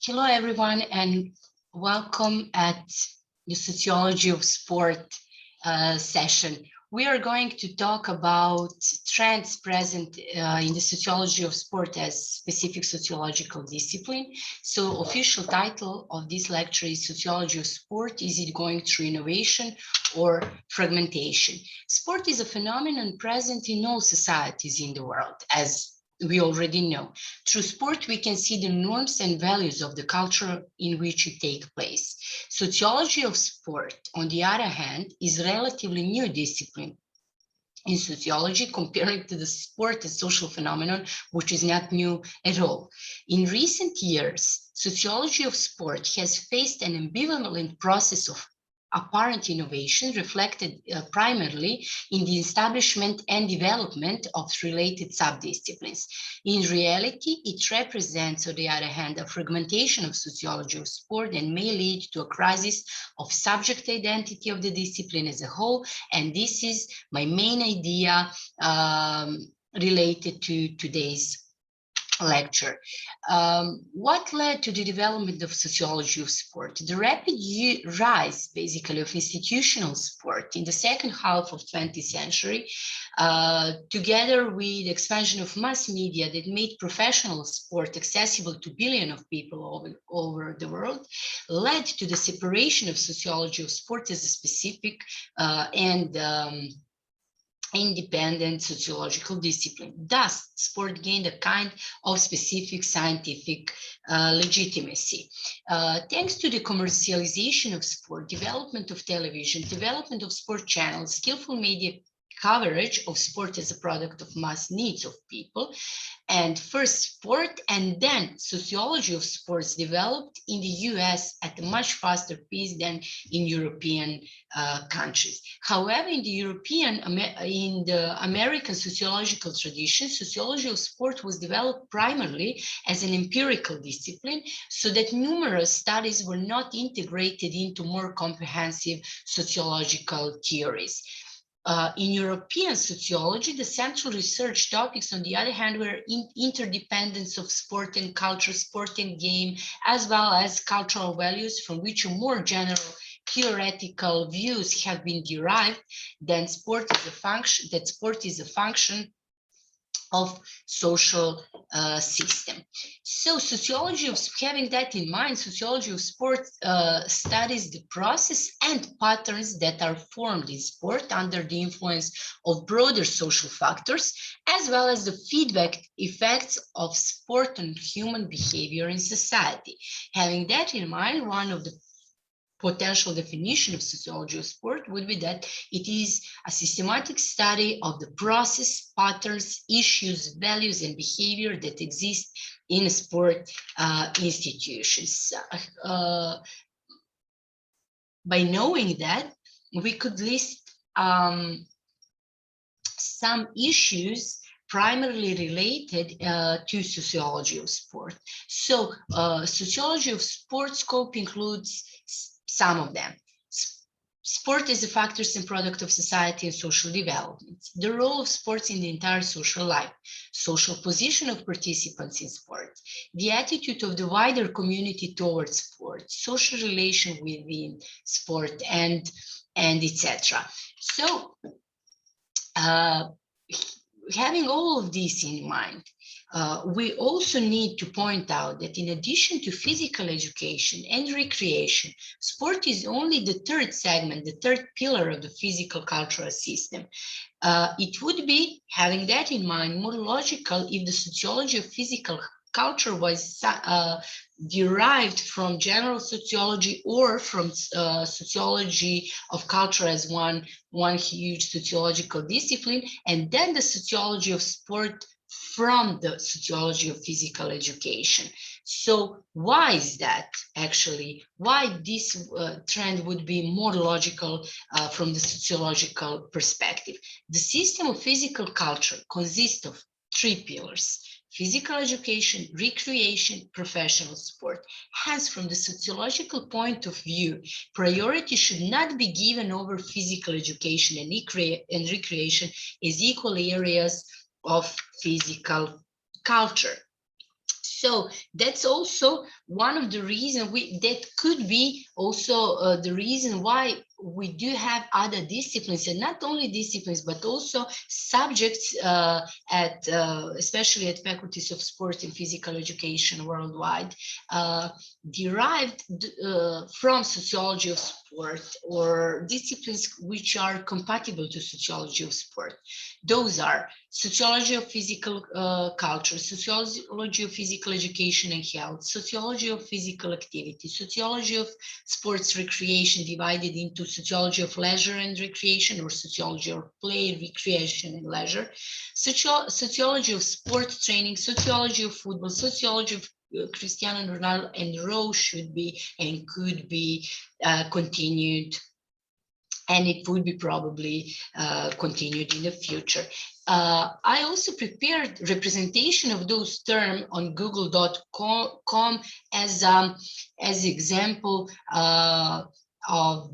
Hello, everyone, and welcome at the Sociology of Sport session. We are going to talk about trends present in the sociology of sport as specific sociological discipline. So official title of this lecture is Sociology of Sport. Is it going through innovation or fragmentation? Sport is a phenomenon present in all societies in the world, as we already know. Through sport, we can see the norms and values of the culture in which it takes place. Sociology of sport, on the other hand, is a relatively new discipline in sociology, comparing to the sport as social phenomenon, which is not new at all. In recent years, sociology of sport has faced an ambivalent process of apparent innovation reflected primarily in the establishment and development of related subdisciplines. In reality, it represents, on the other hand, a fragmentation of sociology of sport and may lead to a crisis of subject identity of the discipline as a whole. And this is my main idea related to today's lecture. What led to the development of sociology of sport? The rapid rise, basically, of institutional sport in the second half of 20th century, together with the expansion of mass media that made professional sport accessible to billions of people all over the world, led to the separation of sociology of sport as a specific and independent sociological discipline. Thus, sport gained a kind of specific scientific legitimacy. Thanks to the commercialization of sport, development of television, development of sport channels, skillful media coverage of sport as a product of mass needs of people, and first sport and then sociology of sports developed in the US at a much faster pace than in European countries. However, in the American sociological tradition, sociology of sport was developed primarily as an empirical discipline, so that numerous studies were not integrated into more comprehensive sociological theories. In European sociology, the central research topics, on the other hand, were interdependence of sport and culture, sport and game, as well as cultural values from which a more general theoretical views have been derived that sport is a function of social system. So sociology of, having that in mind, sociology of sport studies the process and patterns that are formed in sport under the influence of broader social factors, as well as the feedback effects of sport on human behavior in society. Having that in mind, one of the potential definition of sociology of sport would be that it is a systematic study of the process, patterns, issues, values, and behavior that exist in sport institutions. By knowing that, we could list some issues primarily related to sociology of sport. So sociology of sport scope includes some of them. Sport is a factors and product of society and social development. The role of sports in the entire social life, social position of participants in sport, the attitude of the wider community towards sport, social relation within sport, and etc. So, having all of this in mind, we also need to point out that in addition to physical education and recreation, sport is only the third segment, the third pillar of the physical cultural system. It would be, having that in mind, more logical if the sociology of physical culture was derived from general sociology or from sociology of culture as one huge sociological discipline, and then the sociology of sport from the sociology of physical education. So why is that actually? Why this trend would be more logical from the sociological perspective? The system of physical culture consists of three pillars: physical education, recreation, professional sport. Hence, from the sociological point of view, priority should not be given over physical education and recreation as equal areas of physical culture. So that's also one of the reasons that could be also the reason why we do have other disciplines, and not only disciplines, but also subjects especially at faculties of sport and physical education worldwide, derived from sociology of sport, or disciplines which are compatible to sociology of sport. Those are sociology of physical culture, sociology of physical education and health, sociology of physical activity, sociology of sports recreation, divided into sociology of leisure and recreation, or sociology of play, recreation and leisure, sociology of sports training, sociology of football, sociology of Cristiano Ronaldo, and row should be and could be continued, and it would be probably continued in the future. I also prepared representation of those terms on google.com as example of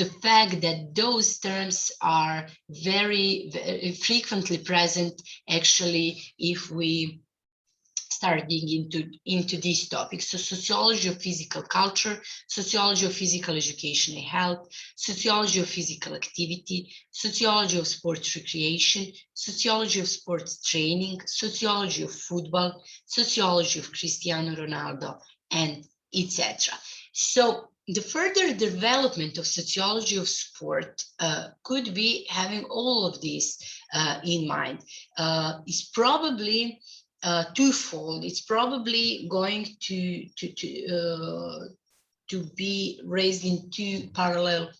the fact that those terms are very, very frequently present, actually, if we start digging into these topics. So sociology of physical culture, sociology of physical education and health, sociology of physical activity, sociology of sports recreation, sociology of sports training, sociology of football, sociology of Cristiano Ronaldo, and etc. So the further development of sociology of sport could be having all of this in mind. Is probably twofold. It's probably going to be raised in two parallel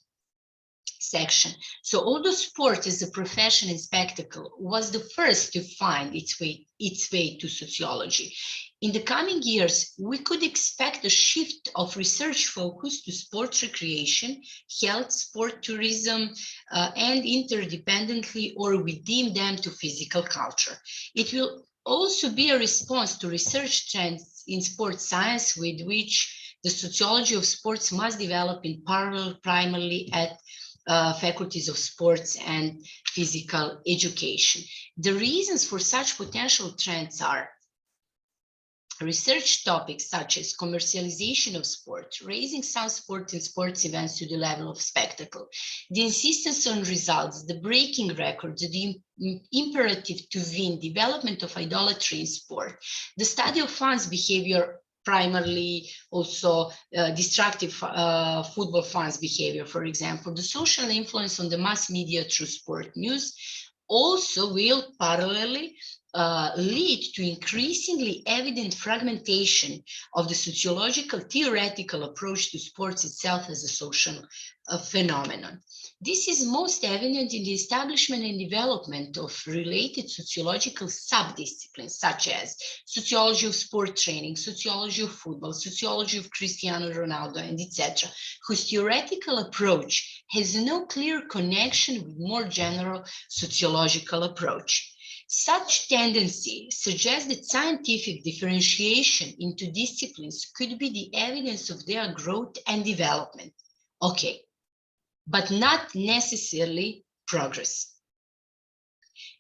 sections. So although sport as a profession and spectacle was the first to find its way to sociology, in the coming years, we could expect a shift of research focus to sports recreation, health, sport tourism, and interdependently or within them to physical culture. It will also be a response to research trends in sports science, with which the sociology of sports must develop in parallel, primarily at faculties of sports and physical education. The reasons for such potential trends are research topics such as commercialization of sport, raising some sport and sports events to the level of spectacle, the insistence on results, the breaking records, the imperative to win, development of idolatry in sport, the study of fans' behavior, primarily also destructive football fans' behavior, for example, the social influence on the mass media through sport news, also will parallelly lead to increasingly evident fragmentation of the sociological theoretical approach to sports itself as a social phenomenon. This is most evident in the establishment and development of related sociological subdisciplines, such as sociology of sport training, sociology of football, sociology of Cristiano Ronaldo, and etc., whose theoretical approach has no clear connection with more general sociological approach. Such tendency suggests that scientific differentiation into disciplines could be the evidence of their growth and development. Okay, but not necessarily progress.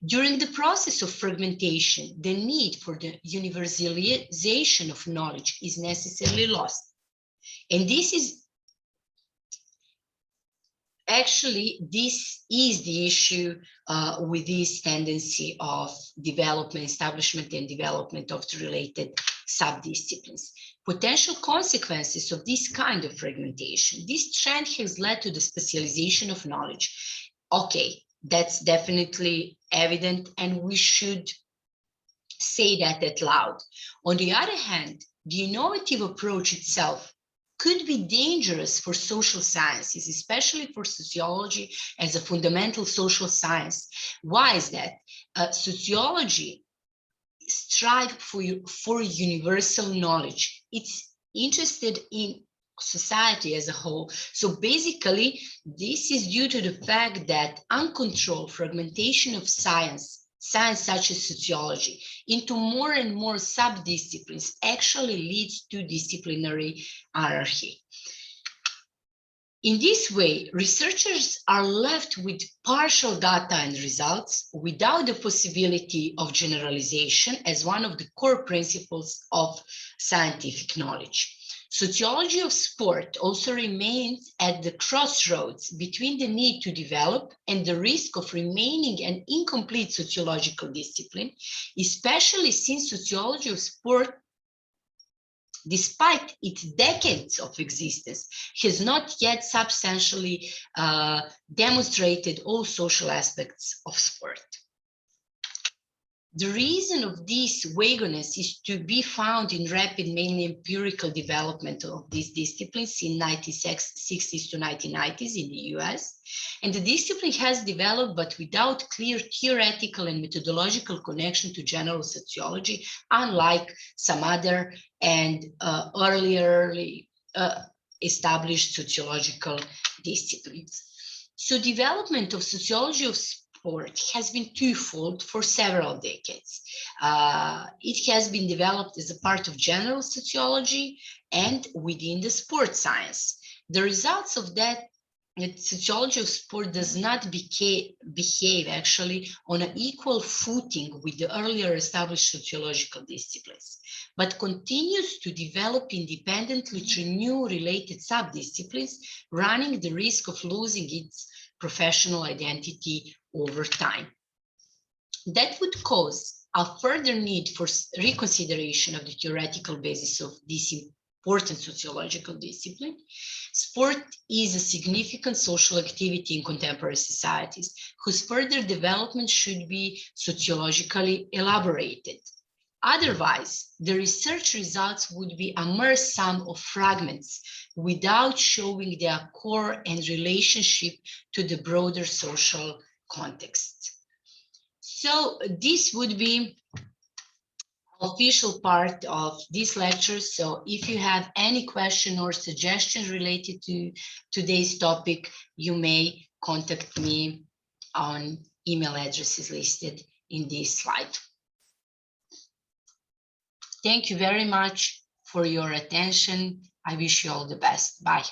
During the process of fragmentation, the need for the universalization of knowledge is necessarily lost. And this is actually, this is the issue with this tendency of development, establishment, and development of the related subdisciplines. Potential consequences of this kind of fragmentation. This trend has led to the specialization of knowledge. Okay, that's definitely evident, and we should say that out loud. On the other hand, the innovative approach itself could be dangerous for social sciences, especially for sociology as a fundamental social science. Why is that? Sociology strives for universal knowledge. It's interested in society as a whole. So basically, this is due to the fact that uncontrolled fragmentation of science such as sociology, into more and more subdisciplines actually leads to disciplinary hierarchy. In this way, researchers are left with partial data and results without the possibility of generalization as one of the core principles of scientific knowledge. Sociology of sport also remains at the crossroads between the need to develop and the risk of remaining an incomplete sociological discipline, especially since sociology of sport, despite its decades of existence, has not yet substantially demonstrated all social aspects of sport. The reason of this vagueness is to be found in rapid, mainly empirical development of these disciplines in 1960s to 1990s in the US. And the discipline has developed, but without clear theoretical and methodological connection to general sociology, unlike some other and earlier established sociological disciplines. So development of sociology of sport has been twofold for several decades. It has been developed as a part of general sociology and within the sports science. The results of that sociology of sport does not behave actually on an equal footing with the earlier established sociological disciplines, but continues to develop independently through new related subdisciplines, running the risk of losing its professional identity over time. That would cause a further need for reconsideration of the theoretical basis of this important sociological discipline. Sport is a significant social activity in contemporary societies whose further development should be sociologically elaborated. Otherwise, the research results would be a mere sum of fragments without showing their core and relationship to the broader social context. So this would be official part of this lecture. So if you have any question or suggestion related to today's topic, you may contact me on email addresses listed in this slide. Thank you very much for your attention. I wish you all the best. Bye.